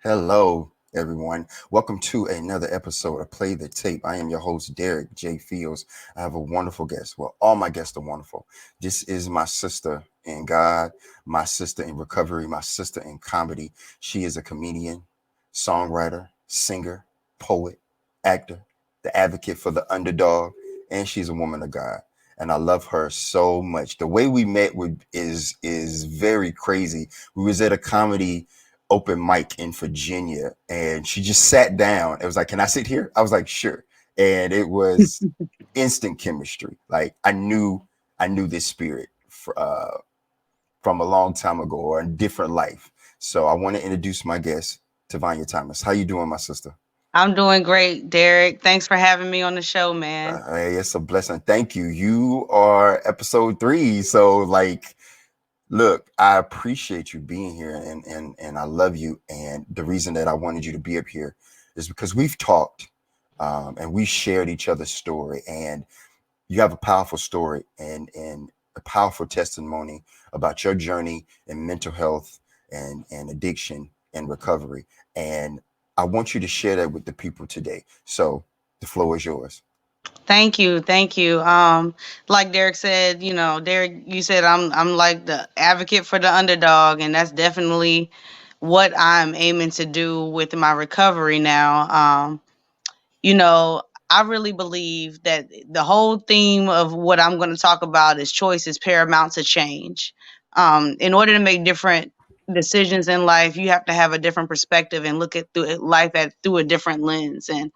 Hello, everyone. Welcome to another episode of Play the Tape. I am your host, Derek J. Fields. I have a wonderful guest. Well, all my guests are wonderful. This is my sister in God, my sister in recovery, my sister in comedy. She is a comedian, songwriter, singer, poet, actor, the advocate for the underdog, and she's a woman of God. And I love her so much. The way we met is very crazy. We was at a comedy open mic in Virginia, and she just sat down. It was like, "Can I sit here?" I was like, "Sure." And it was instant chemistry. Like I knew this spirit from a long time ago or a different life. So I want to introduce my guest, Tvonia Thomas. How you doing, my sister? I'm doing great, Derek. Thanks for having me on the show, man. Hey, it's a blessing. Thank you. You are episode 3. So like, look, I appreciate you being here, and I love you. And the reason that I wanted you to be up here is because we've talked, and we shared each other's story, and you have a powerful story and a powerful testimony about your journey in mental health and addiction and recovery. And I want you to share that with the people today. So the floor is yours. Thank you, thank you. Like Derek said, Derek, you said I'm like the advocate for the underdog, and that's definitely what I'm aiming to do with my recovery now. You know, I really believe that the whole theme of what I'm going to talk about is choice is paramount to change. In order to make different decisions in life, you have to have a different perspective and look at life through a different lens. And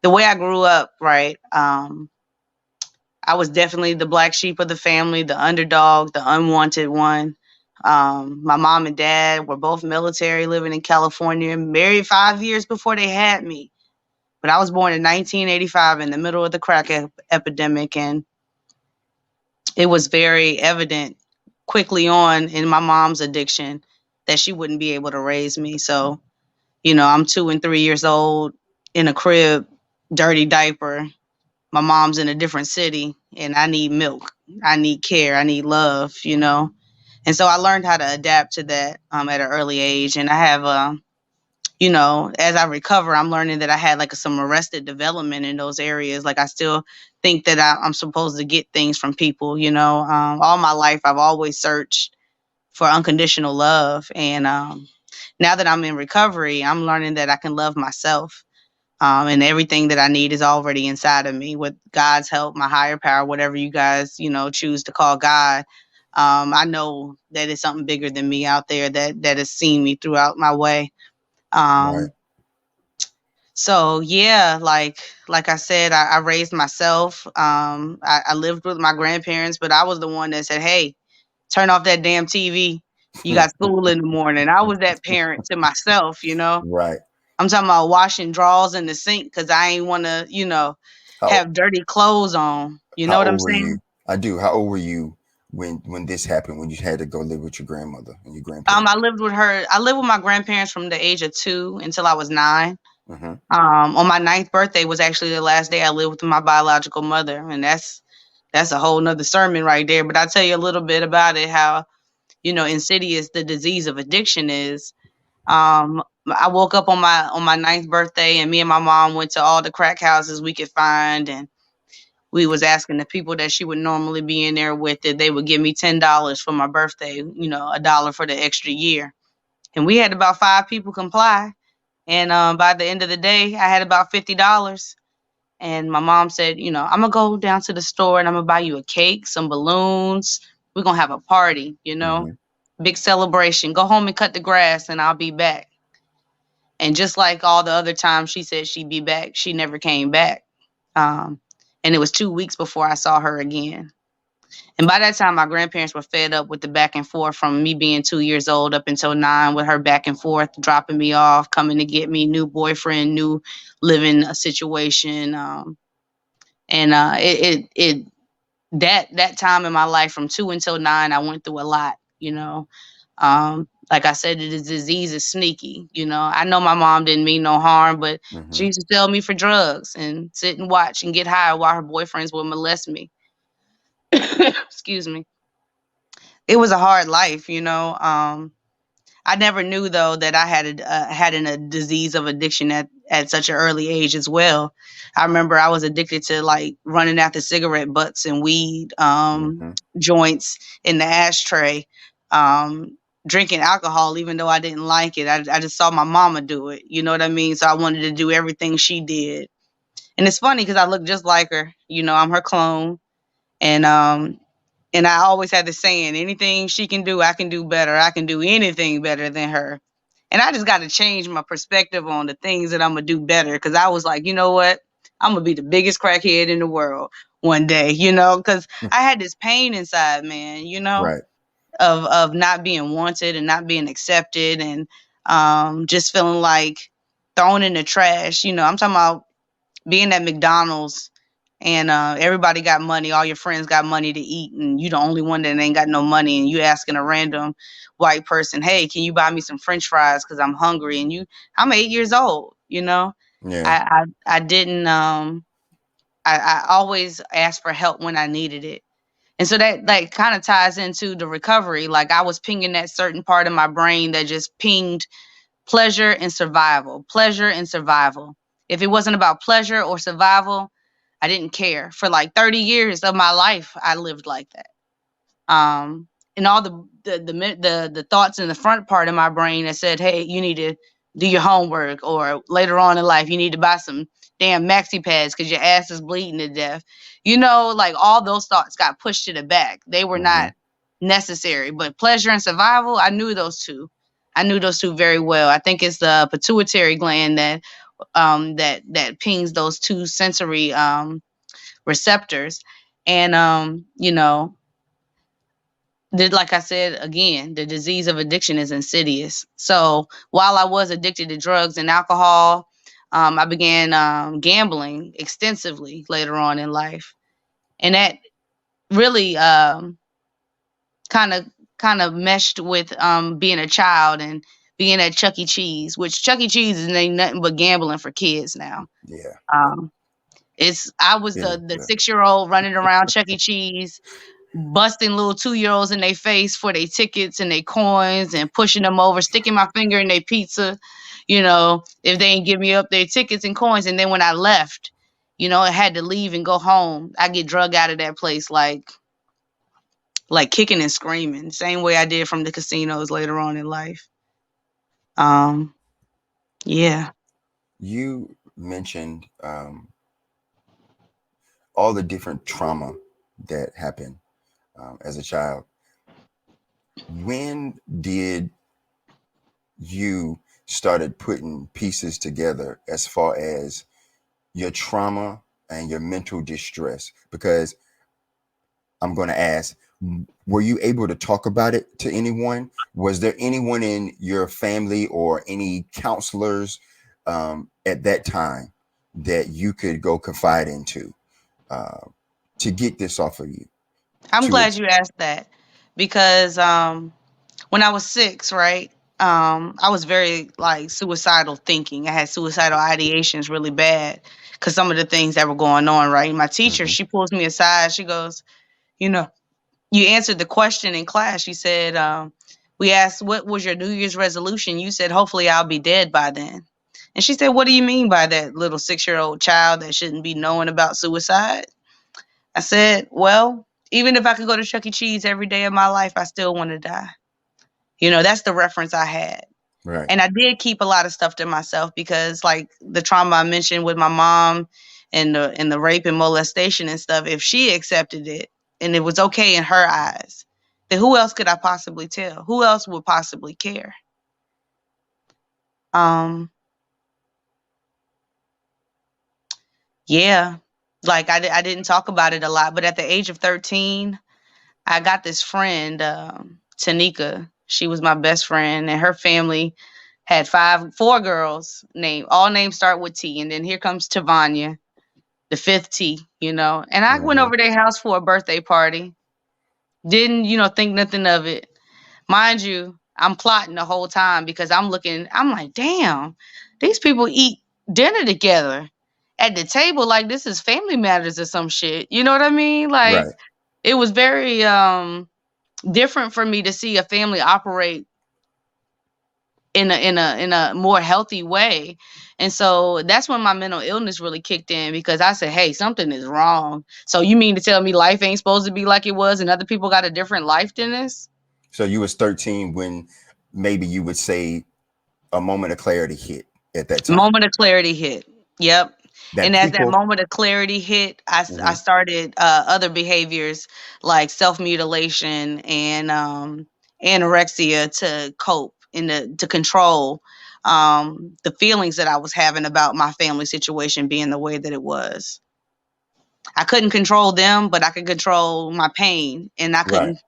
the way I grew up, right? I was definitely the black sheep of the family, the underdog, the unwanted one. My mom and dad were both military, living in California, married 5 years before they had me. But I was born in 1985 in the middle of the crack epidemic, and it was very evident quickly on in my mom's addiction that she wouldn't be able to raise me. So, I'm 2 and 3 years old in a crib, dirty diaper. My mom's in a different city, and I need milk. I need care. I need love. And so I learned how to adapt to that at an early age. And I have as I recover, I'm learning that I had like some arrested development in those areas. Like I still think that I'm supposed to get things from people. All my life, I've always searched for unconditional love. And now that I'm in recovery, I'm learning that I can love myself. And everything that I need is already inside of me with God's help, my higher power, whatever you guys, choose to call God. I know that it's something bigger than me out there that has seen me throughout my way. Right. Um, so yeah, like I said, I raised myself. I lived with my grandparents, but I was the one that said, "Hey, turn off that damn TV. You got school in the morning." I was that parent to myself. Right. I'm talking about washing drawers in the sink because I ain't want to, How have dirty clothes on. You know how what I'm old were saying? you? I do. How old were you when this happened? When you had to go live with your grandmother and your grandparents? I lived with her. I lived with my grandparents from the age of 2 until I was 9. Hmm. On my ninth birthday was actually the last day I lived with my biological mother, and that's a whole nother sermon right there. But I'll tell you a little bit about it, how insidious the disease of addiction is. I woke up on my ninth birthday, and me and my mom went to all the crack houses we could find, and we was asking the people that she would normally be in there with that they would give me $10 for my birthday, a dollar for the extra year. And we had about 5 people comply. And by the end of the day, I had about $50. And my mom said, I'm gonna go down to the store and I'm gonna buy you a cake, some balloons. We're gonna have a party. Hmm. Big celebration. Go home and cut the grass and I'll be back. And just like all the other times she said she'd be back, she never came back. Um, and it was 2 weeks before I saw her again. And by that time, my grandparents were fed up with the back and forth from me being 2 years old up until 9, with her back and forth, dropping me off, coming to get me, new boyfriend, new living situation. And that time in my life from 2 until 9, I went through a lot. Like I said, the disease is sneaky. I know my mom didn't mean no harm, but she Hmm. used to sell me for drugs and sit and watch and get high while her boyfriends would molest me. Excuse me. It was a hard life. I never knew though that I had a disease of addiction at such an early age as well. I remember I was addicted to like running after cigarette butts and weed Hmm. joints in the ashtray, drinking alcohol even though I didn't like it. I just saw my mama do it. You know what I mean? So I wanted to do everything she did. And it's funny because I look just like her. You know, I'm her clone, and I always had the saying, anything she can do, I can do better. I can do anything better than her. And I just got to change my perspective on the things that I'm going to do better. Cause I was like, you know what? I'm going to be the biggest crackhead in the world one day, cause I had this pain inside, man, Right. of not being wanted and not being accepted and just feeling like thrown in the trash. I'm talking about being at McDonald's and everybody got money, all your friends got money to eat, and you the only one that ain't got no money, and you asking a random white person, "Hey, can you buy me some French fries? Because I'm hungry." And I'm 8 years old. Yeah. I didn't. I always asked for help when I needed it. And so that like kind of ties into the recovery. Like I was pinging that certain part of my brain that just pinged pleasure and survival, pleasure and survival. If it wasn't about pleasure or survival, I didn't care. For like 30 years of my life, I lived like that. And all the thoughts in the front part of my brain that said, "Hey, you need to do your homework," or later on in life, you need to buy some damn maxi pads because your ass is bleeding to death. Like all those thoughts got pushed to the back. They were Hmm. not necessary, but pleasure and survival, I knew those two. I knew those two very well. I think it's the pituitary gland that pings those two sensory receptors, and like I said again, the disease of addiction is insidious. So while I was addicted to drugs and alcohol, I began gambling extensively later on in life, and that really kind of kind of meshed with being a child and being at Chuck E. Cheese, which Chuck E. Cheese is ain't nothing but gambling for kids now. Yeah. Um, I was It is. the Yeah. 6 year old running around Chuck E. Cheese, busting little 2 year olds in their face for their tickets and their coins and pushing them over, sticking my finger in their pizza, if they ain't give me up their tickets and coins. And then when I left, I had to leave and go home. I get drug out of that place like kicking and screaming, same way I did from the casinos later on in life. Um, yeah. You mentioned all the different trauma that happened as a child. When did you started putting pieces together as far as your trauma and your mental distress? Because I'm going to ask, were you able to talk about it to anyone? Was there anyone in your family or any counselors at that time that you could go confide into uh, to get this off of you? I'm To glad you asked that because when I was 6, right, I was very like suicidal thinking. I had suicidal ideations really bad because some of the things that were going on, right? My teacher, Mhm. she pulls me aside. She goes, you know, you answered the question in class. She said, we asked, what was your New Year's resolution? You said, hopefully I'll be dead by then. And she said, what do you mean by that, little 6 year old child that shouldn't be knowing about suicide? I said, well, even if I could go to Chuck E. Cheese every day of my life, I still want to die. That's the reference I had. Right. And I did keep a lot of stuff to myself because, like the trauma I mentioned with my mom and the rape and molestation and stuff, if she accepted it and it was okay in her eyes, then who else could I possibly tell? Who else would possibly care? Um, yeah, like I didn't talk about it a lot, but at the age of 13, I got this friend, Tanika. She was my best friend, and her family had four girls. All names start with T, and then here comes Tvonia, the fifth T. And I went Hmm. over their house for a birthday party. Didn't think nothing of it. Mind you, I'm plotting the whole time because I'm looking. I'm like, damn, these people eat dinner together at the table like this is Family Matters or some shit. You know what I mean? Like Right. it was very different for me to see a family operate in a more healthy way. And so that's when my mental illness really kicked in, because I said, hey, something is wrong. So you mean to tell me life ain't supposed to be like it was and other people got a different life than this? So you was 13 when maybe you would say a moment of clarity hit at that time. Moment of clarity hit. Yep. That And as that people. moment of clarity hit, I Mhm. started other behaviors like self mutilation and anorexia to cope and to control the feelings that I was having about my family situation being the way that it was. I couldn't control them, but I could control my pain, and I Right. couldn't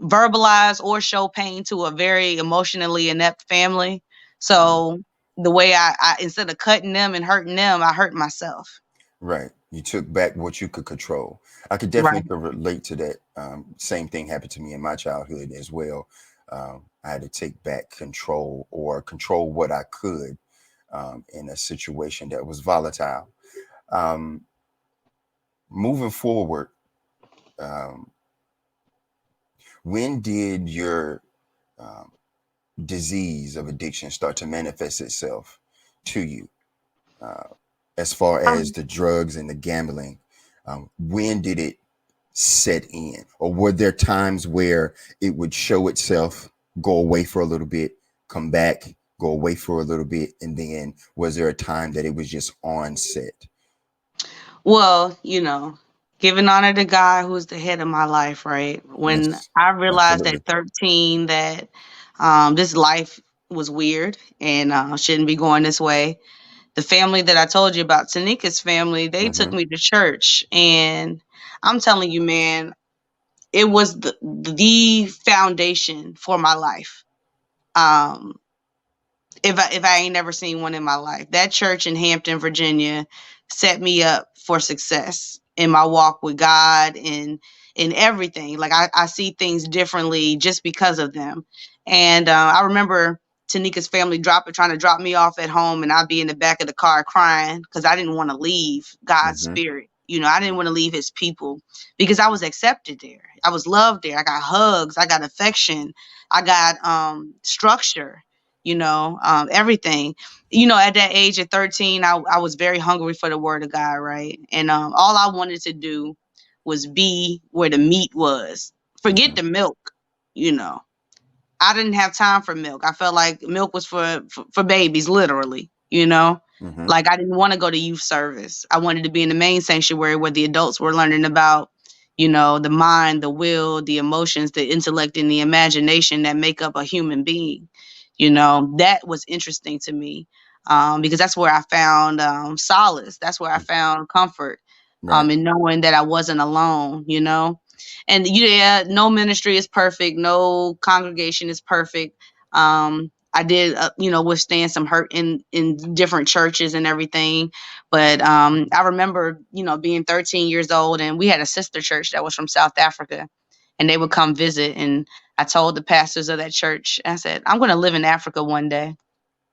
verbalize or show pain to a very emotionally inept family. Mhm. So the way I instead of cutting them and hurting them, I hurt myself. Right. You took back what you could control. I could Right. definitely could relate to that. Same thing happened to me in my childhood as well. I had to take back control or control what I could in a situation that was volatile. Um, moving forward, um, when did your um, disease of addiction start to manifest itself to you? Uh, as far as Um, the drugs and the gambling, when did it set in? Or were there times where it would show itself, go away for a little bit, come back, go away for a little bit, and then was there a time that it was just on set? well, giving honor to God, who's the head of my life, right? When Yes, I realized absolutely. at 13 that this life was weird and shouldn't be going this way, the family that I told you about, Tanika's family, they took Hmm. me to church. And I'm telling you, man, it was the foundation for my life. Um, if I ain't never seen one in my life, that church in Hampton, Virginia, set me up for success in my walk with God and in everything. Like I see things differently just because of them. And I remember Tanika's family trying to drop me off at home, and I'd be in the back of the car crying because I didn't want to leave God's Hmm. spirit. I didn't want to leave His people because I was accepted there. I was loved there. I got hugs. I got affection. I got structure, everything. At that age at 13, I was very hungry for the word of God, right? And all I wanted to do was be where the meat was. Forget Hmm. the milk, you know. I didn't have time for milk. I felt like milk was for babies, literally, you know? Hmm. Like I didn't want to go to youth service. I wanted to be in the main sanctuary where the adults were learning about, the mind, the will, the emotions, the intellect, and the imagination that make up a human being. That was interesting to me, because that's where I found solace. That's where I found comfort, Right. in knowing that I wasn't alone. And yeah, no ministry is perfect, no congregation is perfect. I did withstand some hurt in different churches and everything, but I remember being 13 years old, and we had a sister church that was from South Africa, and they would come visit. And I told the pastors of that church, I said, I'm going to live in Africa one day.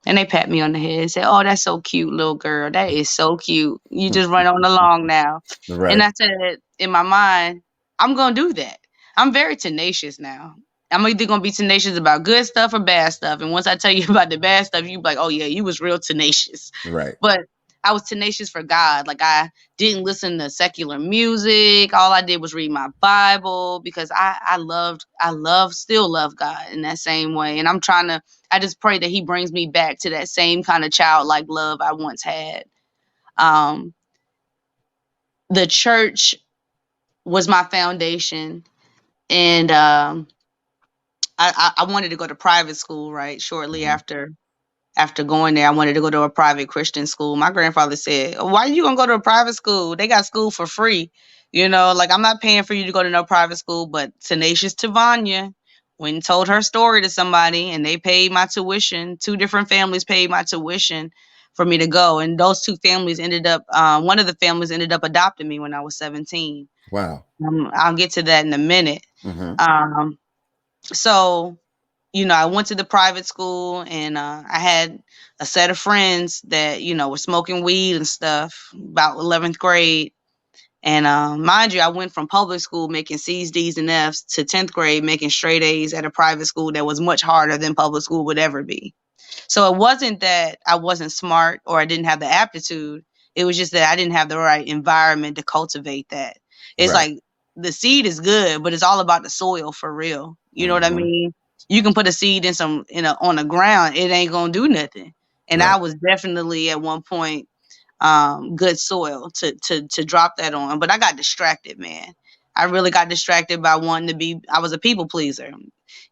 And they pat me on the head and said, oh, that's so cute, little girl. That is so cute. You just run on along now. And Right. I said in my mind, I'm going to do that. I'm very tenacious now. I'm either going to be tenacious about good stuff or bad stuff. And once I tell you about the bad stuff, you be like, oh, yeah, you was real tenacious. Right. But I was tenacious for God. Like I didn't listen to secular music. All I did was read my Bible because still love God in that same way. And I just pray that He brings me back to that same kind of childlike love I once had. Um, the church was my foundation, and I wanted to go to private school. Right, shortly Hmm. after going there, I wanted to go to a private Christian school. My grandfather said, "Why are you gonna go to a private school? They got school for free. Like I'm not paying for you to go to no private school." But tenacious Tvonia went and told her story to somebody, and they paid my tuition. Two different families paid my tuition for me to go, and those two families ended up. One of the families ended up adopting me when I was 17. Wow. I'll get to that in a minute. Hmm. Um, so I went to the private school, and I had a set of friends that, were smoking weed and stuff about 11th grade. And mind you, I went from public school making C's, D's, and F's to 10th grade making straight A's at a private school that was much harder than public school would ever be. So it wasn't that I wasn't smart or I didn't have the aptitude. It was just that I didn't have the right environment to cultivate that. It's Right. like the seed is good, but it's all about the soil for real. You know what I Mm-hmm. mean? You can put a seed on the ground, it ain't gonna do nothing. And I Right. was definitely at one point good soil to drop that on. But I got distracted, man. I really got distracted by wanting to be. I was a people pleaser.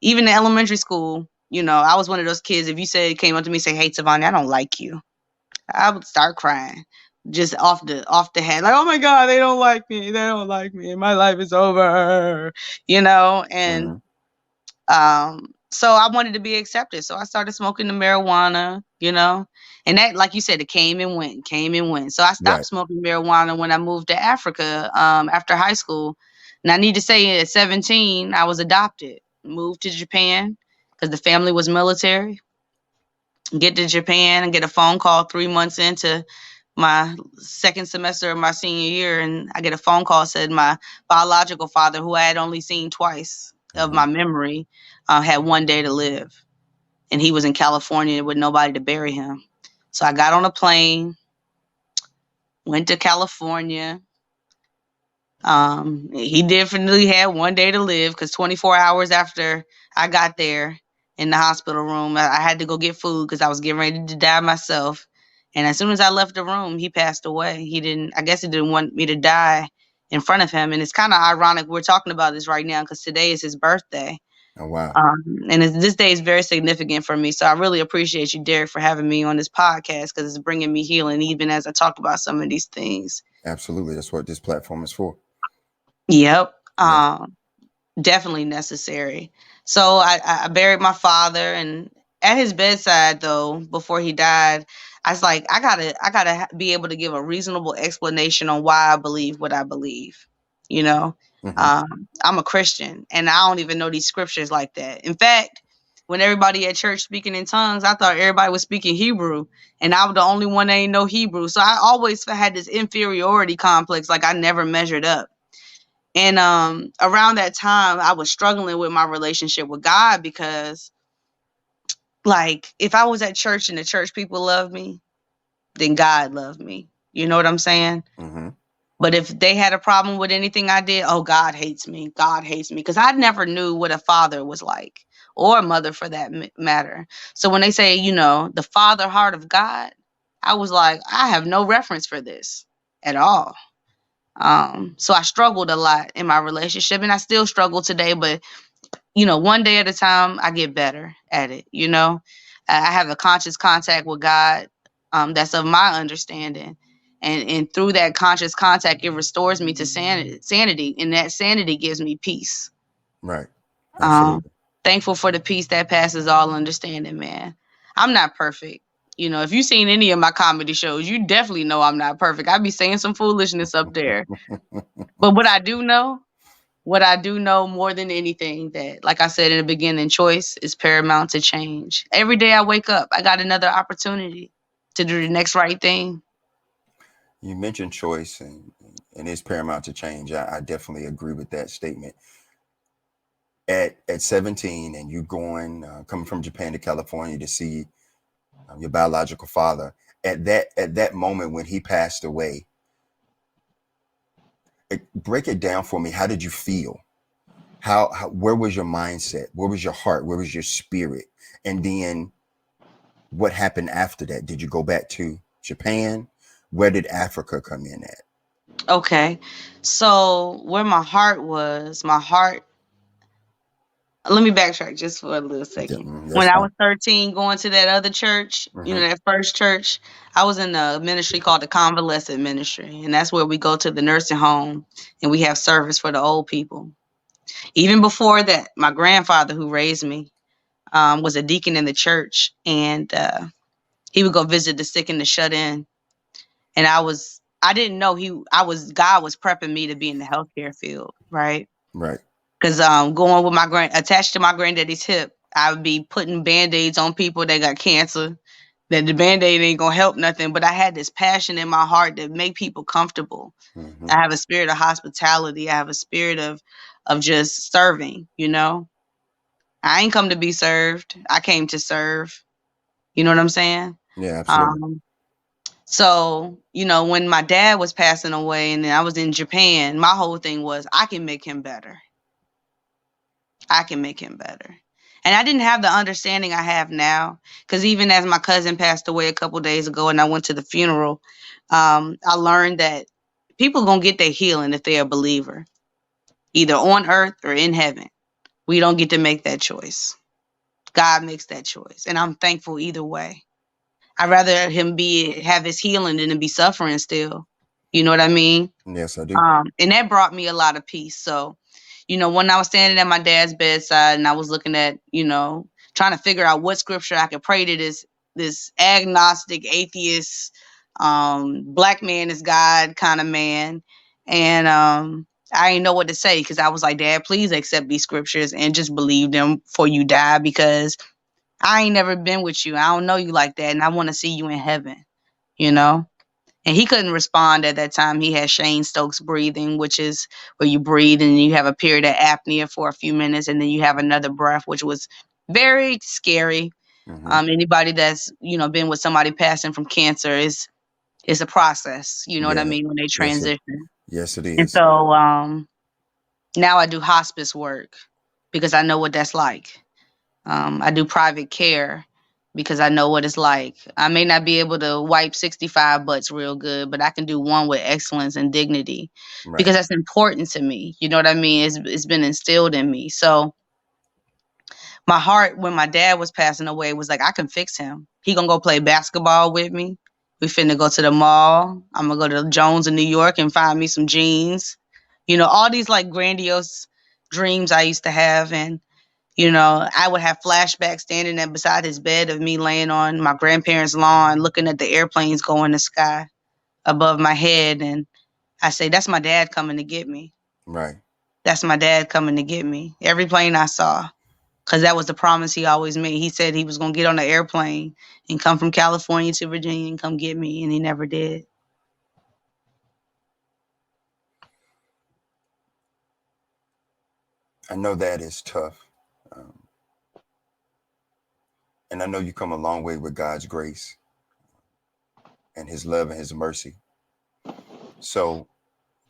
Even in elementary school, I was one of those kids. If you said came up to me and say, "Hey, Tvonia, I don't like you," I would start crying, just off the head, like, "Oh my God, they don't like me. They don't like me. My life is over." And Mm-hmm. so I wanted to be accepted. So I started smoking the marijuana. And that, like you said, it came and went. So I stopped Right. smoking marijuana when I moved to Africa after high school. And I need to say, at 17, I was adopted, moved to Japan because the family was military. Get to Japan and get a phone call 3 months into my second semester of my senior year, and I get a phone call, said my biological father, who I had only seen twice of Mm-hmm. my memory, had one day to live, and he was in California with nobody to bury him. So I got on a plane, went to California. He definitely had one day to live because 24 hours after I got there in the hospital room, I had to go get food because I was getting ready to die myself. And as soon as I left the room, he passed away. I guess he didn't want me to die in front of him. And it's kind of ironic we're talking about this right now because today is his birthday. Oh wow. And this day is very significant for me. So I really appreciate you, Derek, for having me on this podcast because it's bringing me healing even as I talk about some of these things. Absolutely. That's what this platform is for. Yep. Yeah. Definitely necessary. So I buried my father, and at his bedside, though, before he died, I was like, I gotta be able to give a reasonable explanation on why I believe what I believe. You know, Mm-hmm. I'm a Christian, and I don't even know these scriptures like that. In fact, when everybody at church speaking in tongues, I thought everybody was speaking Hebrew, and I was the only one that ain't know Hebrew. So I always had this inferiority complex, like I never measured up. And around that time, I was struggling with my relationship with God because, like, if I was at church and the church people loved me, then God loved me. You know what I'm saying? Mm-hmm. But if they had a problem with anything I did, oh, God hates me. God hates me. Because I never knew what a father was like, or a mother for that matter. So when they say, the father heart of God, I was like, I have no reference for this at all. So I struggled a lot in my relationship, and I still struggle today, but one day at a time, I get better at it. I have a conscious contact with God, that's of my understanding. And through that conscious contact, it restores me to sanity, and that sanity gives me peace. Right. Um, Absolutely. Thankful for the peace that passes all understanding, man. I'm not perfect. If you've seen any of my comedy shows, you definitely know I'm not perfect. I be saying some foolishness up there. But what I do know more than anything, that, like I said in the beginning, choice is paramount to change. Every day I wake up, I got another opportunity to do the next right thing. You mentioned choice and it's paramount to change. I definitely agree with that statement. At 17 and you going coming from Japan to California to see your biological father, at that moment when he passed away, break it down for me. How did you feel? How where was your mindset? Where was your heart? Where was your spirit? And then what happened after that? Did you go back to Japan? Where did Africa come in at? Okay. So where my heart, let me backtrack just for a little second. That's When I fine. was 13, going to that other church, Hmm. that first church, I was in a ministry called the Convalescent Ministry. And that's where we go to the nursing home and we have service for the old people. Even before that, my grandfather, who raised me, was a deacon in the church, and he would go visit the sick and the shut in. And I didn't know God was prepping me to be in the healthcare field, right? Right. Because going with attached to my granddaddy's hip, I would be putting band-aids on people that got cancer. That the band-aid ain't gonna help nothing, but I had this passion in my heart to make people comfortable. Hmm. I have a spirit of hospitality. I have a spirit of just serving. I ain't come to be served. I came to serve. You know what I'm saying? Yeah, absolutely. Um, so, when my dad was passing away and then I was in Japan, my whole thing was I can make him better. I can make him better. And I didn't have the understanding I have now. Because even as my cousin passed away a couple days ago and I went to the funeral, I learned that people going to get their healing if they're a believer, either on earth or in heaven. We don't get to make that choice. God makes that choice. And I'm thankful either way. I'd rather him have his healing than to be suffering still. You know what I mean? Yes, I do. And that brought me a lot of peace. So, when I was standing at my dad's bedside and I was looking at, trying to figure out what scripture I could pray to this agnostic, atheist, black man is God kind of man. And I didn't know what to say because I was like, Dad, please accept these scriptures and just believe them before you die because I ain't never been with you. I don't know you like that. And I want to see you in heaven, you know? And he couldn't respond at that time. He had Shane Stokes breathing, which is where you breathe and you have a period of apnea for a few minutes and then you have another breath, which was very scary. Hmm. Anybody that's, been with somebody passing from cancer is a process, you know what I Yeah. mean, when they Yes, it. transition. Yes, it And is. so now I do hospice work because I know what that's like. I do private care because I know what it's like. I may not be able to wipe 65 butts real good, but I can do one with excellence and dignity Right. because that's important to me. You know what I mean? It's been instilled in me. So my heart when my dad was passing away was like, I can fix him. He gonna go play basketball with me. We finna go to the mall. I'm gonna go to Jones in New York and find me some jeans. All these like grandiose dreams I used to have. And I would have flashbacks standing there beside his bed of me laying on my grandparents' lawn, looking at the airplanes go in the sky above my head. And I say, that's my dad coming to get me. Right. That's my dad coming to get me. Every plane I saw, because that was the promise he always made. He said he was going to get on the airplane and come from California to Virginia and come get me. And he never did. I know that is tough. Um, and I know you come a long way with God's grace and his love and his mercy. So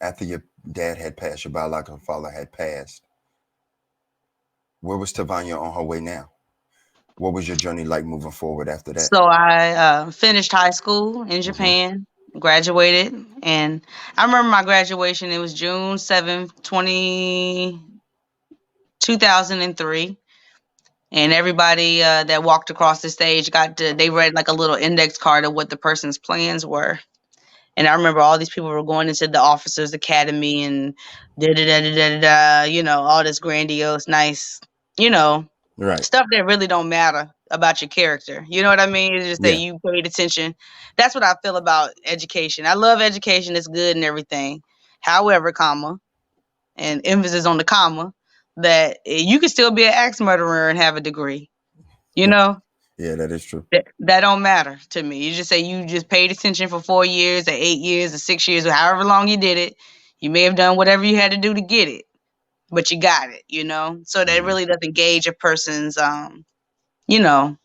after your dad had passed, your biological father had passed, where was Tavonia on her way now? What was your journey like moving forward after that? So I finished high school in Hmm. Japan, graduated, and I remember my graduation. It was June 7th, 2003, and everybody that walked across the stage they read like a little index card of what the person's plans were. And I remember all these people were going into the officers academy and da da da da da da, all this grandiose, nice, you know, Right. stuff that really don't matter about your character. You know what I mean? It's just that Yeah. you paid attention. That's what I feel about education. I love education. It's good and everything. However, comma, and emphasis on the comma, that you can still be an axe murderer and have a degree. You know, Yeah, that is true. that don't matter to me. You just say you just paid attention for 4 years or 8 years or 6 years or however long you did it. You may have done whatever you had to do to get it, but you got it. So that Hmm. really doesn't gauge a person's you know,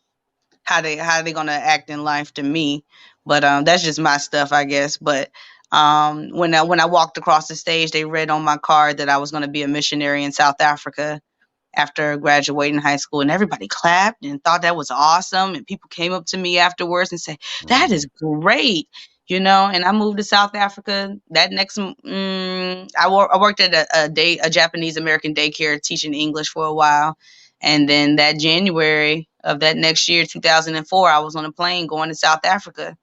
how they gonna act in life to me. But that's just my stuff, I guess. But when I walked across the stage, they read on my card that I was gonna be a missionary in South Africa after graduating high school, and everybody clapped and thought that was awesome, and people came up to me afterwards and said, "That is Hmm. great." And I moved to South Africa. That next, I worked at a Japanese American daycare teaching English for a while, and then that January of that next year, 2004, I was on a plane going to South Africa,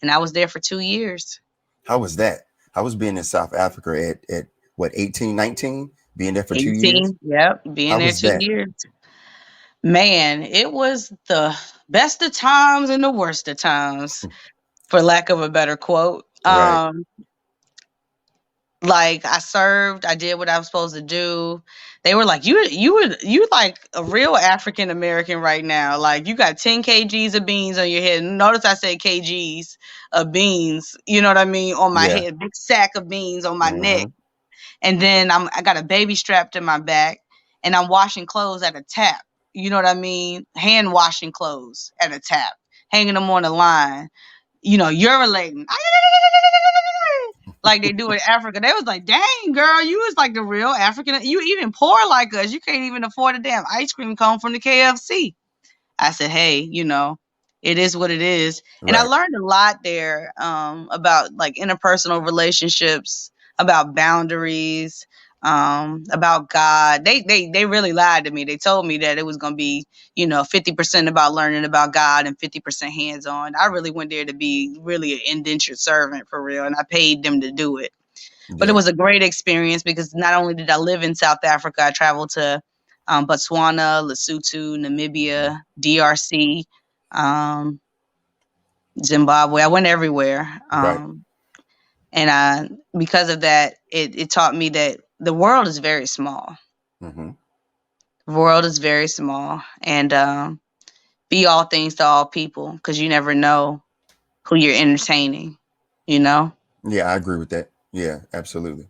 and I was there for 2 years. How was that? How was being in South Africa at what, 18, 19? Being there for 2 years? 18, yep, being How there was two that? years. Man, it was the best of times and the worst of times, for lack of a better quote. Right. Like I served, I did what I was supposed to do. They were like, you like a real African American right now. Like you got 10 kgs of beans on your head. Notice I said kgs of beans, you know what I mean, on my Yeah. head, big sack of beans on my neck. Hmm. And then I got a baby strapped to my back and I'm washing clothes at a tap. You know what I mean? Hand washing clothes at a tap. hanging them on the line, you're relating like they do in Africa. They was like, dang, girl, you was like the real African. You even poor like us. You can't even afford a damn ice cream cone from the KFC. I said, hey, it is what it is. And I Right. learned a lot there about like interpersonal relationships, about boundaries, about God. They really lied to me. They told me that it was gonna be, 50% about learning about God and 50% hands on. I really went there to be really an indentured servant for real, and I paid them to do it. But it Yeah. was a great experience because not only did I live in South Africa, I traveled to Botswana, Lesotho, Namibia, DRC, um, Zimbabwe. I went everywhere. Right. And because of that, it taught me that the world is very small. Hmm. The world is very small. And be all things to all people because you never know who you're entertaining, you know? Yeah, I agree with that. Yeah, absolutely.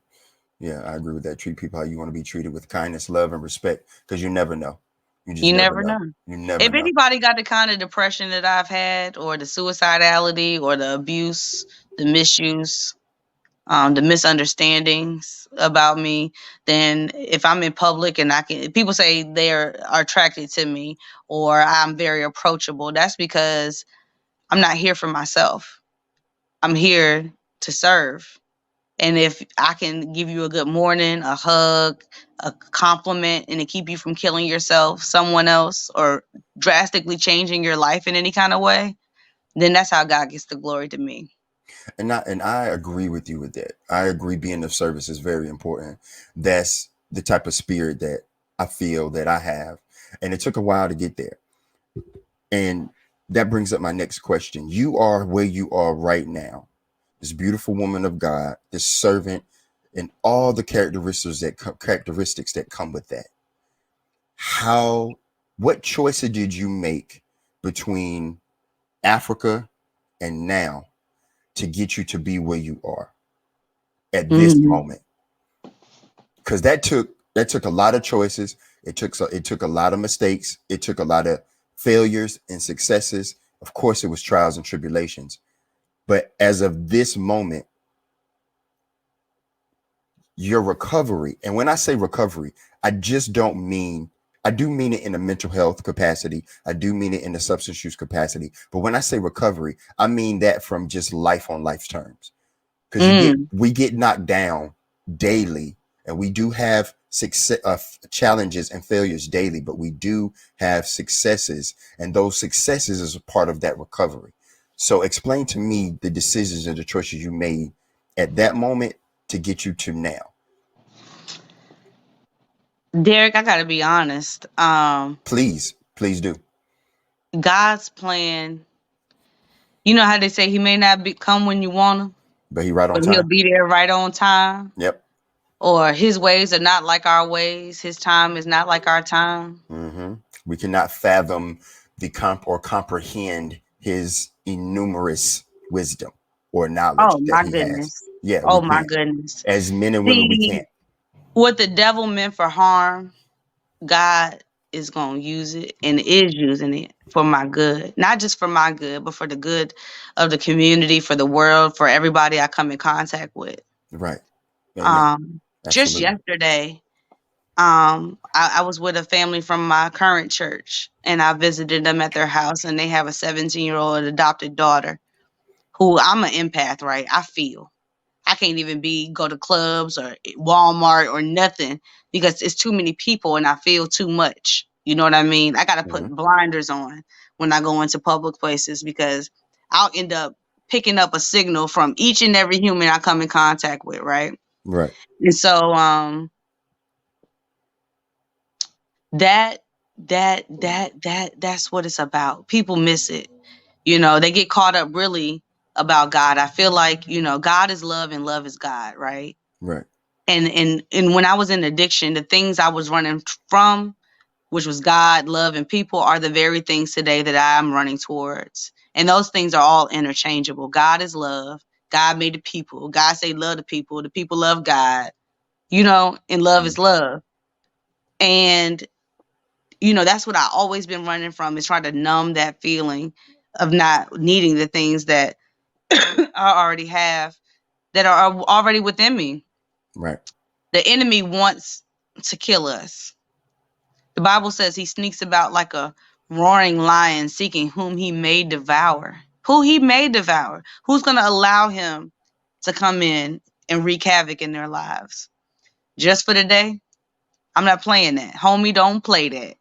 Yeah, I agree with that. Treat people how you want to be treated, with kindness, love, and respect, because you never know. You just You never never know. know. You never If know. anybody got the kind of depression that I've had, or the suicidality, or the abuse, the misuse, the misunderstandings about me, then if I'm in public and people say are attracted to me or I'm very approachable, that's because I'm not here for myself. I'm here to serve. And if I can give you a good morning, a hug, a compliment, and to keep you from killing yourself, someone else, or drastically changing your life in any kind of way, then that's how God gets the glory to me. And I agree with you with that. I agree being of service is very important. That's the type of spirit that I feel that I have. And it took a while to get there. And that brings up my next question. You are where you are right now. This beautiful woman of God, this servant, and all the characteristics that come with that. How what choices did you make between Africa and now to get you to be where you are at this Mhm. moment? Because that took a lot of choices. It took a lot of mistakes. It took a lot of failures and successes. Of course, it was trials and tribulations. But as of this moment, your recovery, and when I say recovery, I just don't mean, I do mean it in a mental health capacity. I do mean it in the substance use capacity. But when I say recovery, I mean that from just life on life terms. Because Mm. we get knocked down daily, and we do have success, challenges and failures daily, but we do have successes, and those successes is a part of that recovery. So explain to me the decisions and the choices you made at that moment to get you to now. Derek, I gotta be honest. Please, please do. God's plan, you know how they say he may not come when you want him, But he right on but he'll time. be there right on time. Yep. Or his ways are not like our ways. His time is not like our time. Hmm. We cannot fathom the comprehend his innumerous wisdom or knowledge Oh that my he has. goodness. Yeah, we Oh my can't. goodness. As men and women, we See, can't. what the devil meant for harm, God is going to use it and is using it for my good. Not just for my good, but for the good of the community, for the world, for everybody I come in contact with. Right. Amen. Just Absolutely. yesterday, I was with a family from my current church, and I visited them at their house, and they have a 17-year-old adopted daughter who I'm an empath, right? I feel. I can't even go to clubs or Walmart or nothing because it's too many people and I feel too much. You know what I mean? I got to put Hmm. blinders on when I go into public places because I'll end up picking up a signal from each and every human I come in contact with, right? Right. And so that that's what it's about. People miss it. They get caught up really about God. I feel like, God is love and love is God, right? Right. And when I was in addiction, the things I was running from, which was God, love, and people, are the very things today that I'm running towards. And those things are all interchangeable. God is love. God made the people. God say love the people. The people love God. And love is Mhm. love. And that's what I always been running from, is trying to numb that feeling of not needing the things that I already have, that are already within me. Right. The enemy wants to kill us. The Bible says he sneaks about like a roaring lion, seeking whom he may devour. Who he may devour. Who's going to allow him to come in and wreak havoc in their lives? Just for the day? I'm not playing that. Homie, don't play that.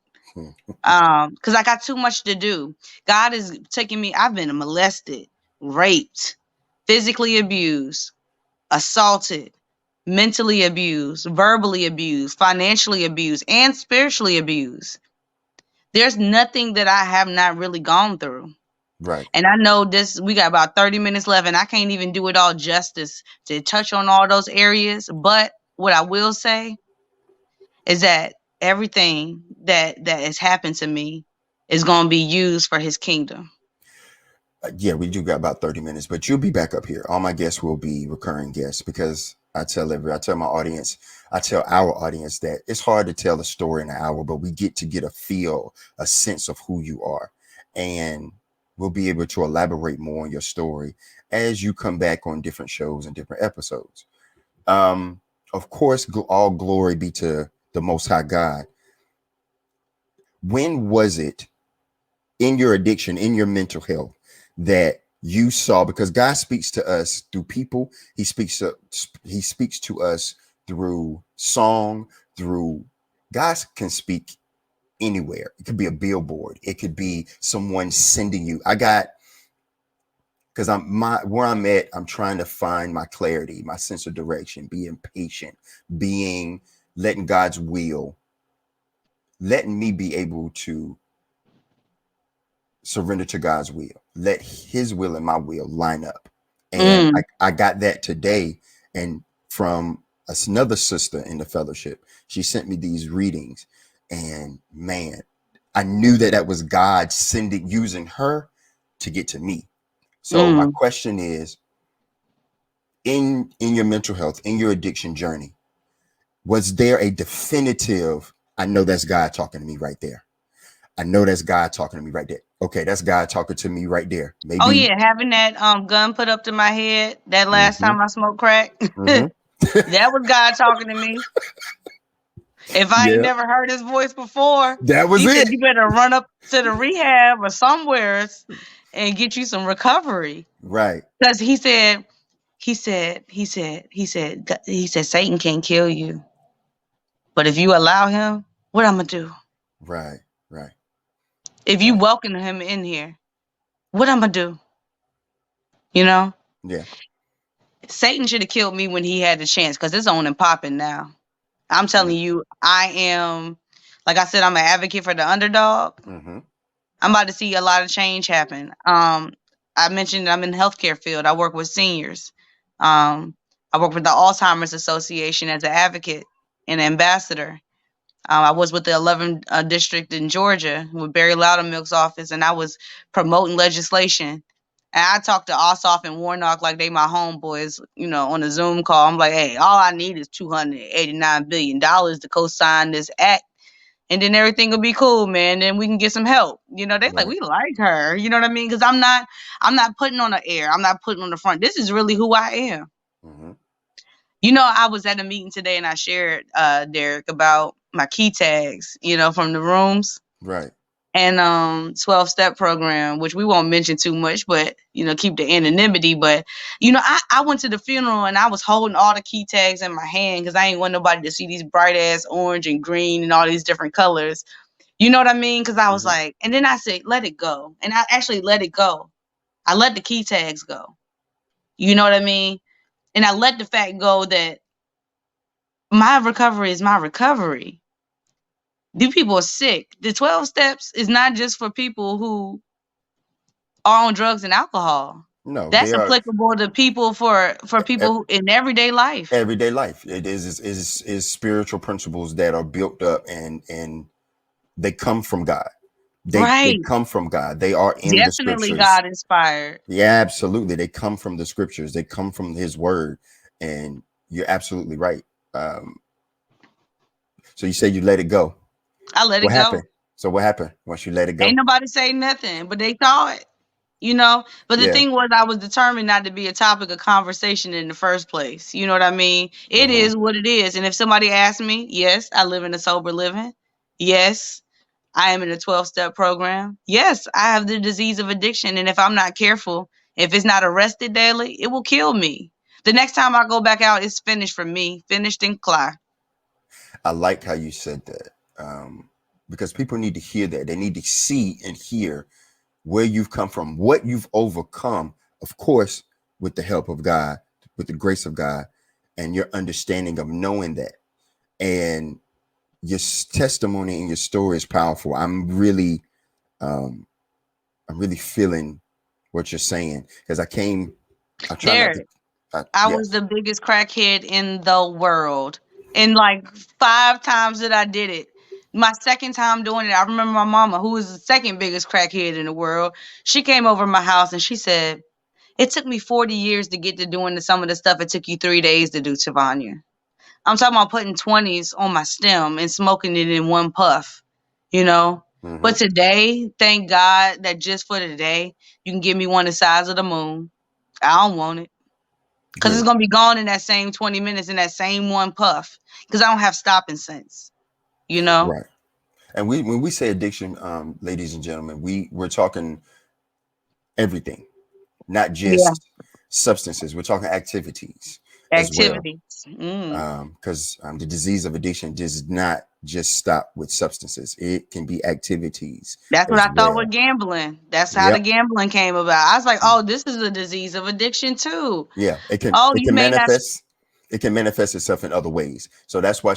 Because I got too much to do. God is taking me. I've been molested, raped, physically abused, assaulted, mentally abused, verbally abused, financially abused, and spiritually abused. There's nothing that I have not really gone through. Right. And I know this, we got about 30 minutes left, and I can't even do it all justice to touch on all those areas. But what I will say is that everything that has happened to me is going to be used for his kingdom. Yeah, we do got about 30 minutes, but you'll be back up here. All my guests will be recurring guests because I tell my audience, I tell our audience that it's hard to tell a story in an hour, but we get a feel, a sense of who you are. And we'll be able to elaborate more on your story as you come back on different shows and different episodes. Um, of course, all glory be to the Most High God. When was it in your addiction, in your mental health, that you saw? Because God speaks to us through people. He speaks to us through song, through God can speak anywhere. It could be a billboard. It could be someone sending you. I got because where I'm at, I'm trying to find my clarity, my sense of direction, being patient, being letting God's will, letting me be able to surrender to God's will. Let his will and my will line up. And Mm, I got that today. And from another sister in the fellowship, she sent me these readings. And man, I knew that that was God using her to get to me. So my mm. question is, in your mental health, in your addiction journey, was there a definitive, I know that's God talking to me right there. I know that's God talking to me right there. Okay, that's God talking to me right there. Oh Maybe. yeah, having that gun put up to my head that last Mm-hmm, time I smoked crack, mm-hmm. that was God talking to me. If I ain't Yeah, never heard his voice before, that was he said it. you better run up to the rehab or somewhere and get you some recovery. Right, Because he said Satan can't kill you, but if you allow him, what I'm gonna do? right, right, If you right. welcome him in here, what I'm gonna do? You know, Yeah. Satan should have killed me when he had the chance because it's on and popping now. I'm telling you, I am, like I said, I'm an advocate for the underdog. Mm-hmm. I'm about to see a lot of change happen. I mentioned I'm in the healthcare field. I work with seniors. Um, I work with the Alzheimer's Association as an advocate and ambassador. I was with the 11th district in Georgia with Barry Loudermilk's office, and I was promoting legislation. And I talked to Ossoff and Warnock like they my homeboys, on a Zoom call. I'm like, hey, all I need is $289 billion to co-sign this act, and then everything will be cool, man. Then we can get some help. They like, Right. we like her. You know what I mean? Because I'm not putting on the air. I'm not putting on the front. This is really who I am. Mm-hmm. I was at a meeting today and I shared, Derek, about my key tags, from the rooms Right. and 12-step program, which we won't mention too much, but keep the anonymity. But I went to the funeral and I was holding all the key tags in my hand because I ain't want nobody to see these bright ass orange and green and all these different colors. You know what I mean? Because I was Mm-hmm. like, and then I said, let it go. And I actually let it go. I let the key tags go. You know what I mean? And I let the fact go that my recovery is my recovery. These people are sick. The 12 steps is not just for people who are on drugs and alcohol. No, That's they are applicable to people for e- people in everyday life. everyday life. It is spiritual principles that are built up and they come from God. They Right. come from God. They are in the Definitely scriptures. God inspired. Yeah, absolutely. They come from the scriptures. They come from his word. And you're absolutely right. Um, so you said you let it go. I let it What go. happened? So what happened once you let it Ain't go? nobody say nothing, but they saw it. you know? But the Yeah. thing was, I was determined not to be a topic of conversation in the first place. You know what I mean? It Hmm. is what it is. And if somebody asks me, yes, I live in a sober living. Yes, I am in a 12-step program. Yes, I have the disease of addiction. And if I'm not careful, if it's not arrested daily, it will kill me. The next time I go back out, it's finished for me, finished and clear. I like how you said that, because people need to hear that. They need to see and hear where you've come from, what you've overcome, of course, with the help of God, with the grace of God, and your understanding of knowing that. And your testimony and your story is powerful. Um, I'm really feeling what you're saying because I try not to. There, I was Yes. the biggest crackhead in the world. And like 5 times that I did it. My second time doing it, I remember my mama, who was the second biggest crackhead in the world. She came over to my house and she said, "It took me 40 years to get to doing some of the stuff it took you 3 days to do, Tvonia." I'm talking about putting 20s on my stem and smoking it in one puff, you know? Hmm. But today, thank God that just for today, you can give me one the size of the moon. I don't want it. Because it's Good. going to be gone in that same 20 minutes in that same one puff. Because I don't have stopping sense, you know? Right. And when we say addiction, ladies and gentlemen, we're talking everything, not Yeah. just substances. We're talking activities as well, Activities. Mm. because the disease of addiction does not just stop with substances. It can be activities That's what as I thought with well. gambling. That's how the Yep. gambling came about. I was like, oh, this is a disease of addiction too. Yeah. It can Oh, it you can may not. manifest. It can manifest itself in other ways. So that's why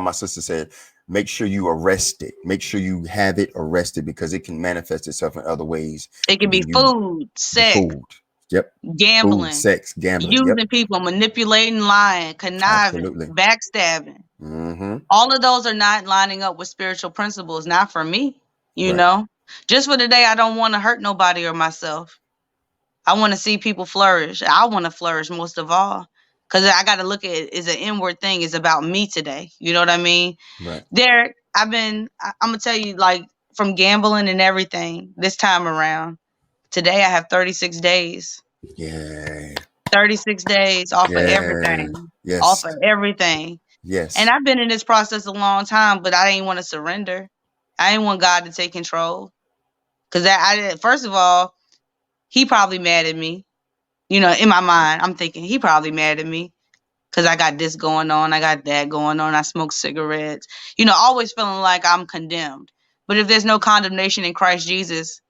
my sister said, make sure you arrest it. Make sure you have it arrested because it can manifest itself in other ways. It can And be then you food, the sex, food. Yep. Food, gambling, sex, gambling. Yep. using people, manipulating, lying, conniving, Absolutely. backstabbing. Hmm. All of those are not lining up with spiritual principles, not for me, you Right. know. Just for the day, I don't want to hurt nobody or myself. I want to see people flourish. I want to flourish most of all. Because I got to look at it as an inward thing. It's about me today. You know what I mean? Right. Derek, I'm going to tell you, like, from gambling and everything this time around, today I have 36 days. Yeah. 36 days off of Yeah. everything. Off Yes. of everything. And Yes. I've been in this process a long time, but I didn't want to surrender. I didn't want God to take control. Because first of all, he probably mad at me. You know, in my mind, I'm thinking he probably mad at me because I got this going on. I got that going on. I smoke cigarettes. You know, always feeling like I'm condemned. But if there's no condemnation in Christ Jesus,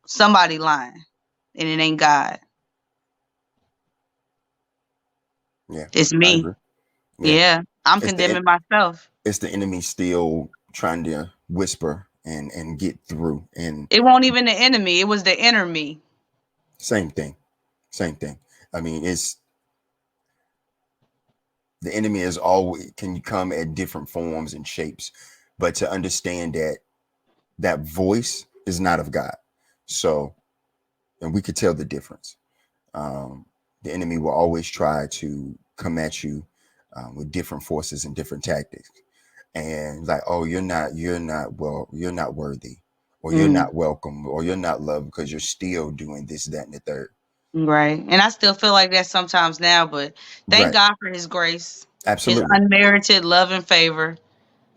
somebody lying. And it ain't God. Yeah. It's I me. agree. Yeah. Yeah. I'm It's the condemning myself. it's the enemy still trying to whisper and get through. And It won't even the enemy. It was the inner me. same thing. Same thing. I mean, it's the enemy is always can come at different forms and shapes, but to understand that that voice is not of God. So, and we could tell the difference. Um, the enemy will always try to come at you with different forces and different tactics, and like, oh, you're not worthy, or you're Mm, not welcome, or you're not loved because you're still doing this, that, and the third. right. And I still feel like that sometimes now, but thank Right. God for his grace, his Absolutely. unmerited love and favor.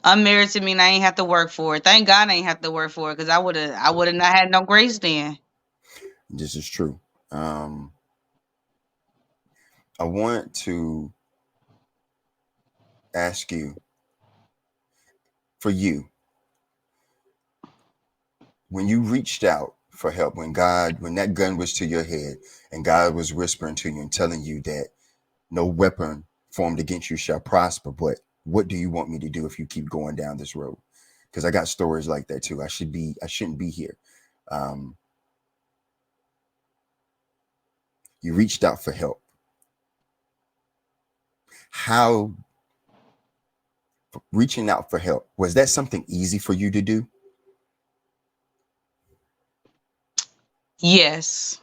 Unmerited mean I ain't have to work for it. Thank God I ain't have to work for it because I would have not had no grace then. This is true. Um, I want to ask you, for you, when you reached out for help, when that gun was to your head and God was whispering to you and telling you that no weapon formed against you shall prosper, but what do you want me to do if you keep going down this road? Because I got stories like that too. I shouldn't be here. Um, you reached out for help. How reaching out for help, was that something easy for you to do? Yes.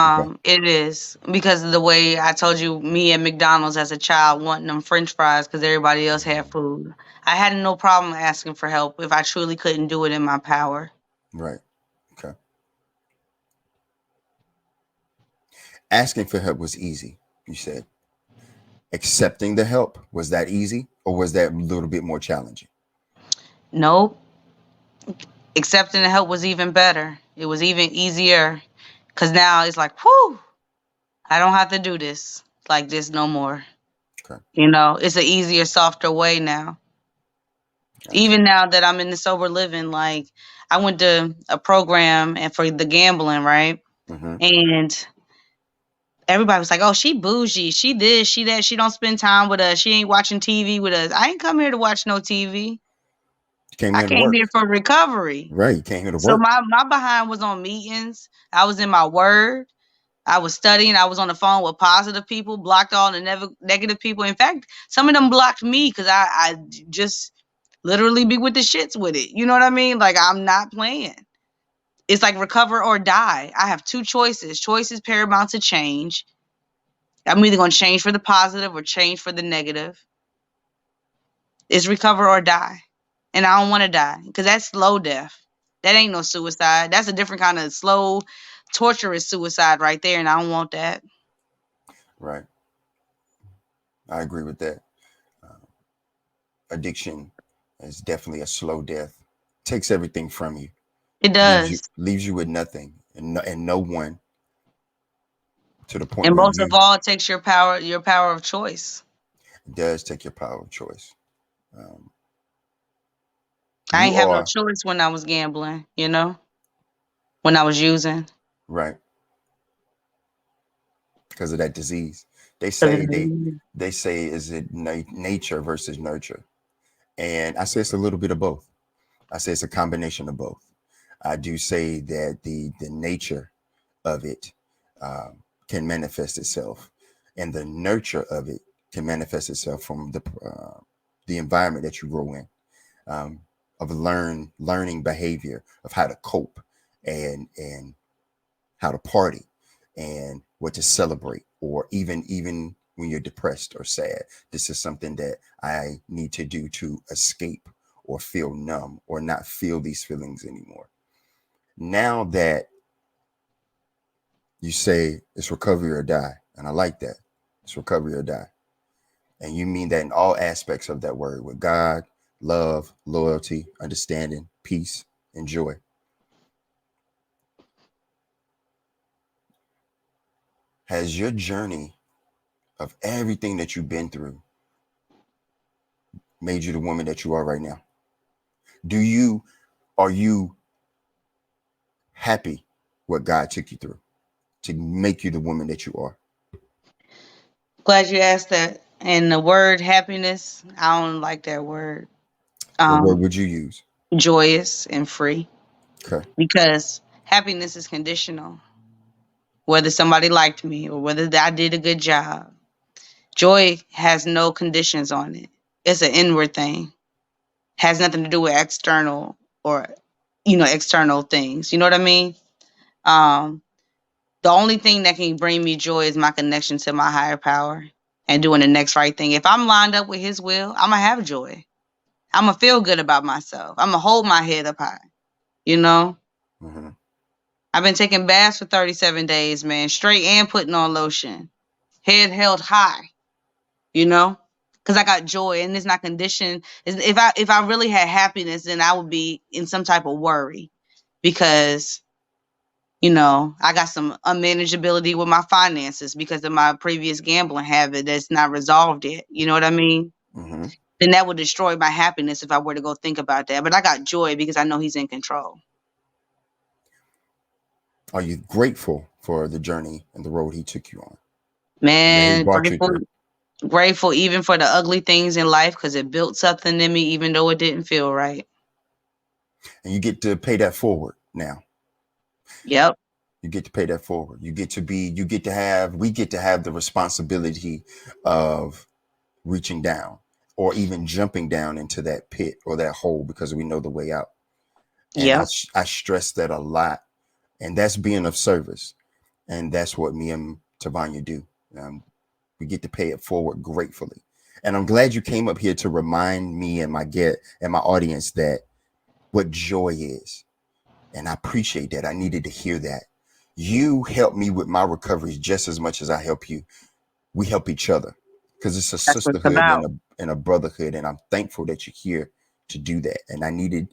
Okay. It is because of the way I told you, me at McDonald's as a child wanting them French fries because everybody else had food. I had no problem asking for help if I truly couldn't do it in my power. Right. Okay. Asking for help was easy, you said. Accepting the help, was that easy, or was that a little bit more challenging? Nope. Accepting the help was even better. It was even easier because now it's like, whew, I don't have to do this like this no more. Okay, It's an easier, softer way now. gotcha. Even now that I'm in the sober living, like I went to a program and for the gambling, right? Mm-hmm. And everybody was like, "Oh, she bougie. She this, she that. She don't spend time with us. She ain't watching TV with us." I ain't come here to watch no TV. You came I here to came here work, for recovery. right? You came here to So work. my behind was on meetings. I was in my word. I was studying. I was on the phone with positive people, blocked all the negative people. In fact, some of them blocked me because I just literally be with the shits with it. You know what I mean? Like I'm not playing. It's like recover or die. I have two choices. Choices paramount to change. I'm either going to change for the positive or change for the negative. It's recover or die. And I don't want to die because that's slow death. That ain't no suicide. That's a different kind of slow, torturous suicide right there. And I don't want that. Right, I agree with that. Uh, Addiction is definitely a slow death. Takes everything from you, It leaves you does. leaves you with nothing and no one, to the point And where most of you, all, it takes your power of choice. it does take your power of choice. Um, I you ain't have no are choice when I was gambling, when I was using. right because of that disease. They 'Cause say they it- they say is it nature versus nurture, and I say it's a little bit of both. I say it's a combination of both. I do say that the nature of it can manifest itself, and the nurture of it can manifest itself from the environment that you grow in, um, of learning behavior of how to cope and how to party and what to celebrate, or even when you're depressed or sad, this is something that I need to do to escape or feel numb or not feel these feelings anymore. Now that you say it's recovery or die, and I like that, it's recovery or die, and you mean that in all aspects of that word, with God, love, loyalty, understanding, peace, and joy. Has your journey of everything that you've been through made you the woman that you are right now? Do you Are you happy what God took you through to make you the woman that you are? Glad you asked that. And the word happiness, I don't like that word. What word Um, would you use? Joyous and free Okay. because happiness is conditional. Whether somebody liked me or whether I did a good job, joy has no conditions on it. It's an inward thing. Has nothing to do with external or external things. You know what I mean? Um, the only thing that can bring me joy is my connection to my higher power and doing the next right thing. If I'm lined up with His will, I'm gonna have joy. I'm gonna feel good about myself. I'm gonna hold my head up high. You know, Mm-hmm. I've been taking baths for 37 days, man, straight and putting on lotion, head held high. You know, because I got joy and it's not conditioned. If I really had happiness, then I would be in some type of worry because I got some unmanageability with my finances because of my previous gambling habit that's not resolved yet. You know what I mean? Mm-hmm. Then that would destroy my happiness if I were to go think about that. But I got joy because I know He's in control. Are you grateful for the journey and the road He took you on, that He Man, brought you grateful, through? grateful even for the ugly things in life because it built something in me, even though it didn't feel right. And you get to pay that forward now. Yep. You get to pay that forward. You get to have, we get to have the responsibility of reaching down or even jumping down into that pit or that hole because we know the way out. And Yep. I stress that a lot. And that's being of service. And that's what me and Tavonia do. We get to pay it forward gratefully. And I'm glad you came up here to remind me and my audience that what joy is. And I appreciate that. I needed to hear that. You help me with my recovery just as much as I help you. We help each other because it's a That's what it's sisterhood about. and a brotherhood. And I'm thankful that you're here to do that. And I needed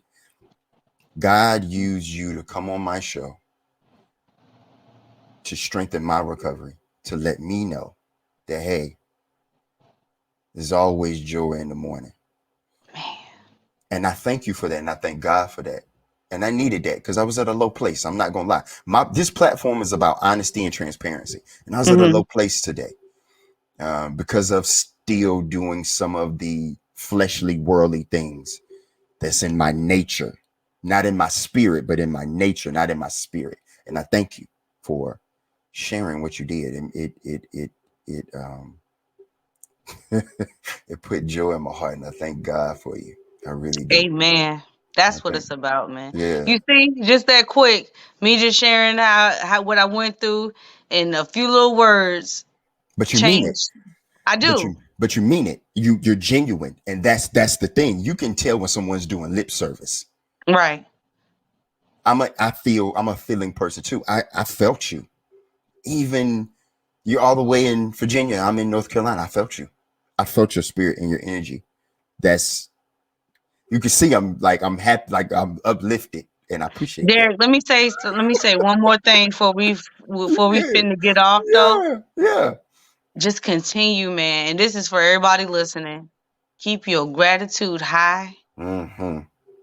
God used you to come on my show to strengthen my recovery, to let me know that, hey, there's always joy in the morning. And I thank you for that. And I thank God for that. And I needed that because I was at a low place. I'm not gonna lie. This platform is about honesty and transparency. And I was at a Hmm. low place today because of still doing some of the fleshly, worldly things that's in my nature, not in my spirit, but in my nature, not in my spirit. And I thank you for sharing what you did. And it put joy in my heart. And I thank God for you. I really do. Amen. I That's what think, it's about, man. yeah. You see, just that quick, me just sharing how what I went through in a few little words But you mean it. changed. I do. But you mean it. You're genuine. And that's the thing. You can tell when someone's doing lip service. Right. I'm a feeling person too. I felt you. Even you're all the way in Virginia. I'm in North Carolina. I felt you. I felt your spirit and your energy. That's you can see I'm happy, like I'm uplifted, and I appreciate that. Derek, let me say one more thing before we Yeah, finna get off though. yeah, yeah. Just continue, man. And this is for everybody listening. Keep your gratitude high Mm-hmm.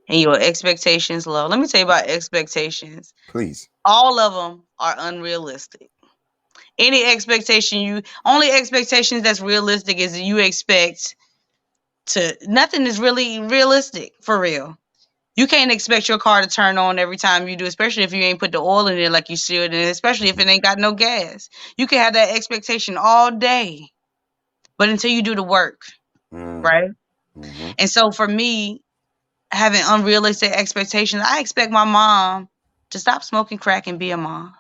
and your expectations low. Let me tell you about expectations. Please. All of them are unrealistic. Any expectation only expectations that's realistic is you expect to nothing is really realistic for real. You can't expect your car to turn on every time you do, especially if you ain't put the oil in it like you should, and especially if it ain't got no gas. You can have that expectation all day, but until you do the work, Mm, right? mm-hmm. And so for me, having unrealistic expectations, I expect my mom to stop smoking crack and be a mom.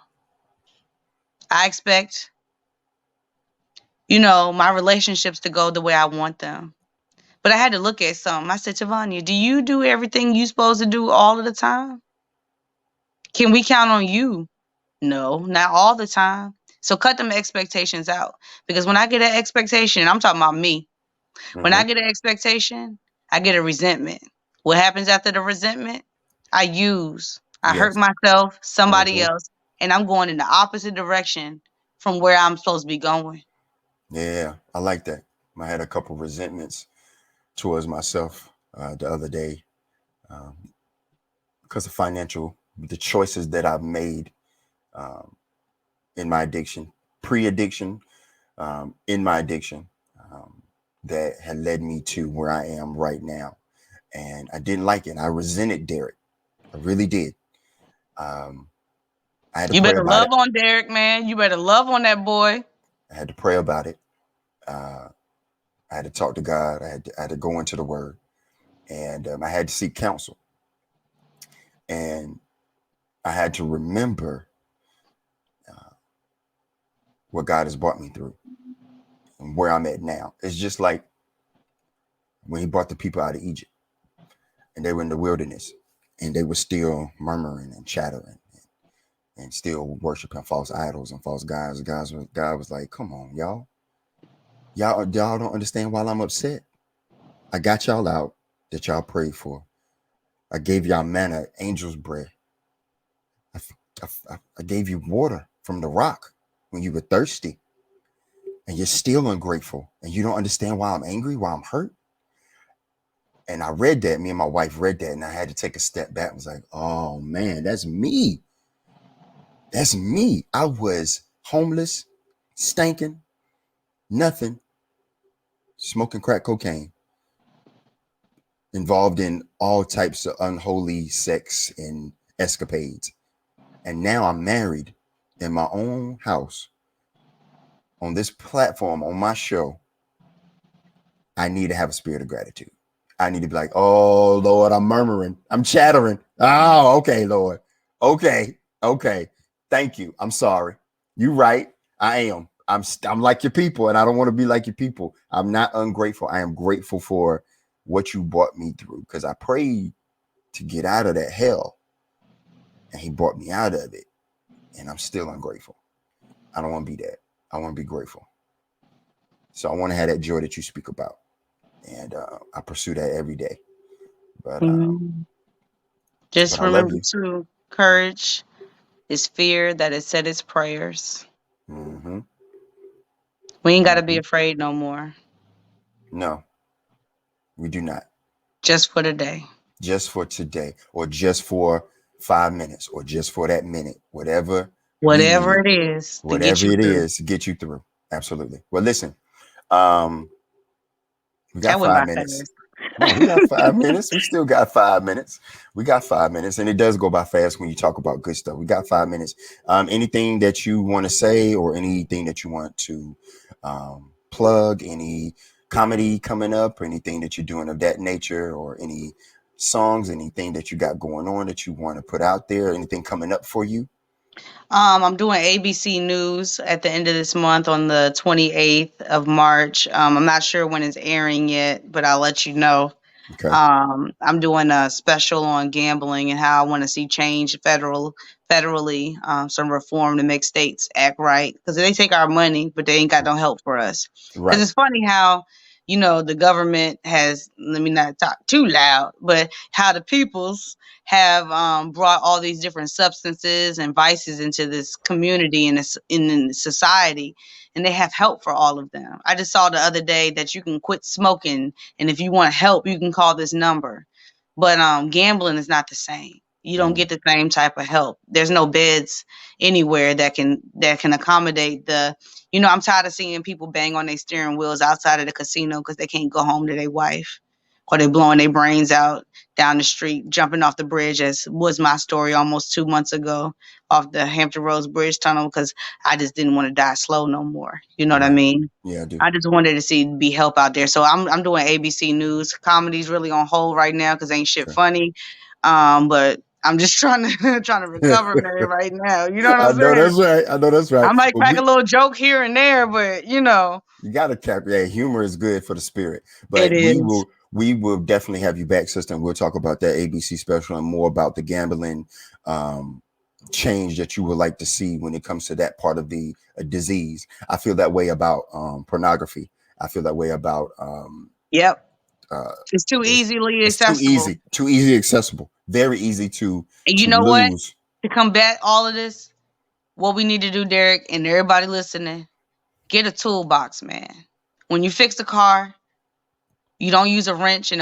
I expect, my relationships to go the way I want them. But I had to look at something. I said, Tvonia, do you do everything you supposed to do all of the time? Can we count on you? No, not all the time. So cut them expectations out. Because when I get an expectation, I'm talking about me. When Mm-hmm. I get an expectation, I get a resentment. What happens after the resentment? I hurt Yes. myself, somebody Mm-hmm. else, and I'm going in the opposite direction from where I'm supposed to be going. Yeah, I like that. I had a couple resentments towards myself the other day um, because of the choices that I've made um, in my addiction, pre-addiction, in my addiction, um, that had led me to where I am right now. And I didn't like it. I resented Derek. I really did. Um, I had to You pray better about love it. on Derek, man. You better love on that boy. I had to pray about it. Uh, I had to talk to God. I had to go into the Word, and I had to seek counsel. And I had to remember uh, what God has brought me through and where I'm at now. It's just like when He brought the people out of Egypt, and they were in the wilderness, and they were still murmuring and chattering and still worshiping false idols and false gods. God was like, "Come on, y'all don't understand why I'm upset. I got y'all out that y'all prayed for. I gave y'all manna, angel's bread. I gave you water from the rock when you were thirsty, and you're still ungrateful, and you don't understand why I'm angry, why I'm hurt." And I read that. Me and my wife read that, and I had to take a step back. I was like, "Oh man, that's me. That's me. I was homeless, stinking, nothing, smoking crack cocaine, involved in all types of unholy sex and escapades. And now I'm married in my own house on this platform, on my show. I need to have a spirit of gratitude. I need to be like, oh, Lord, I'm murmuring. I'm chattering. Oh, okay, Lord. Okay. Okay. Thank you. I'm sorry. You right. I am. I'm like your people, and I don't want to be like your people. I'm not ungrateful. I am grateful for what you brought me through because I prayed to get out of that hell, and he brought me out of it. and I'm still ungrateful. I don't want to be that. I want to be grateful. So I want to have that joy that you speak about, and I pursue that every day. But Mhm. Just I love remember you. too, courage is fear that has said its prayers. Hmm. We ain't gotta be Hmm. afraid no more. No, we do not. Just for the day. Just for today, or just for 5 minutes, or just for that minute, whatever we Whatever need, it is to get whatever you it through. is to get you through. Absolutely. Well, listen, um, we got That went five by minutes. fast. No, we got 5 minutes. We still got 5 minutes. We got 5 minutes, and it does go by fast when you talk about good stuff. We got 5 minutes. Anything that you want to say, or anything that you want to plug, any comedy coming up, or anything that you're doing of that nature, or any songs, anything that you got going on that you want to put out there, anything coming up for you? I'm doing ABC News at the end of this month on the 28th of March. I'm not sure when it's airing yet, but I'll let you know. Okay. I'm doing a special on gambling and how I want to see change federally, some reform to make states act right because they take our money, but they ain't got no help for us. Because Right. it's funny how the government has, let me not talk too loud, but how the peoples have brought all these different substances and vices into this community and this in society, and they have help for all of them. I just saw the other day that you can quit smoking, and if you want help, you can call this number. But gambling is not the same. You don't Mm, get the same type of help. There's no beds anywhere that can accommodate the. I'm tired of seeing people bang on their steering wheels outside of the casino because they can't go home to their wife, or they blowing their brains out down the street, jumping off the bridge, as was my story almost 2 months ago off the Hampton Roads Bridge Tunnel because I just didn't want to die slow no more. You know what I right. mean? Yeah, I do. I just wanted to see be help out there. So I'm doing ABC News. Comedy's really on hold right now because ain't shit Okay. funny. But I'm just trying to trying to recover, man, right now. You know what I I'm know saying? that's right. I know that's right. I might But crack a little joke here and there, but you got to cap. Yeah, humor is good for the spirit. it But we is. will we will definitely have you back, sister. And we'll talk about that ABC special and more about the gambling um, change that you would like to see when it comes to that part of the disease. I feel that way about pornography. I feel that way about Yep. uh, It's too it's easily it's accessible. too easy accessible, very easy And you to know what? lose. To combat all of this, what we need to do, Derek, and everybody listening, get a toolbox, man. When you fix the car, you don't use a wrench and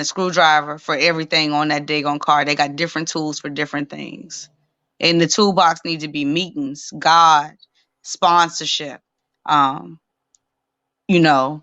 a screwdriver for everything on that daggone car. They got different tools for different things. And the toolbox needs to be meetings, God, sponsorship, um,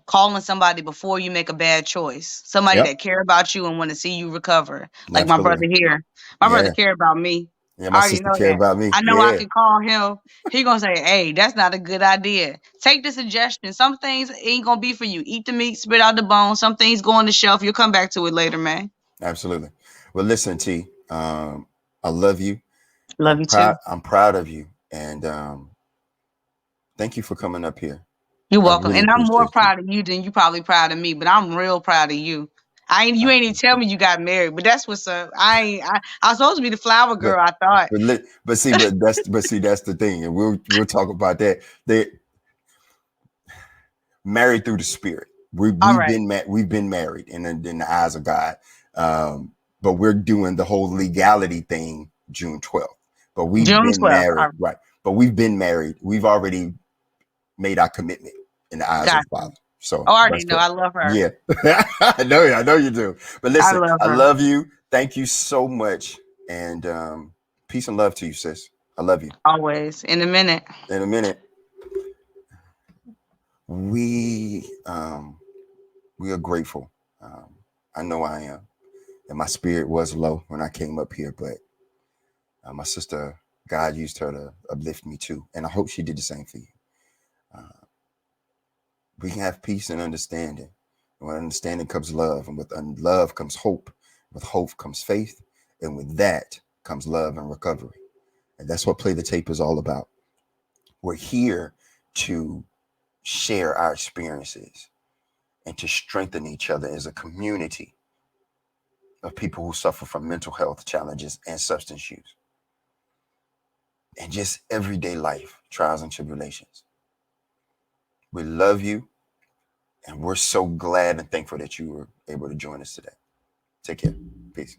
calling somebody before you make a bad choice. Somebody Yep, that care about you and want to see you recover. Like my brother absolutely. here. My brother Yeah, care about me. yeah. My I already sister know care that. about me. I know I Yeah, can call him. He gonna say, "Hey, that's not a good idea. Take the suggestion. Some things ain't gonna be for you. Eat the meat, spit out the bone. Some things go on the shelf. You'll come back to it later, man." absolutely. Well, listen, T. I love you. Love you too. I'm proud of you, and thank you for coming up here. You're I welcome. really And I'm more appreciate you. proud of you than you probably proud of me, but I'm real proud of you. You I ain't even tell appreciate me you got married, but that's what's up. I was supposed to be the flower But girl, I thought. but see that's the thing, and we'll talk about that. They married through the spirit. All right. We've been married in the eyes of God, but we're doing the whole legality thing June 12th. But we've June been 12th. married, right? But we've been married. We've already made our commitment in the eyes of Got the you. Father. So Oh, I already that's know. what. I love her. Yeah, I know you do. But I listen, love I her. love you. Thank you so much, and peace and love to you, sis. I love you. Always. In a minute. In a minute, we are grateful. Um, I know I am, and my spirit was low when I came up here, but my sister, God used her to uplift me too, and I hope she did the same for you. Uh, we can have peace and understanding. And with understanding comes love, and with love comes hope. With hope comes faith, and with that comes love and recovery. And that's what Play the Tape is all about. We're here to share our experiences and to strengthen each other as a community of people who suffer from mental health challenges and substance use. and just everyday life, trials and tribulations. We love you, and we're so glad and thankful that you were able to join us today. Take care. Peace.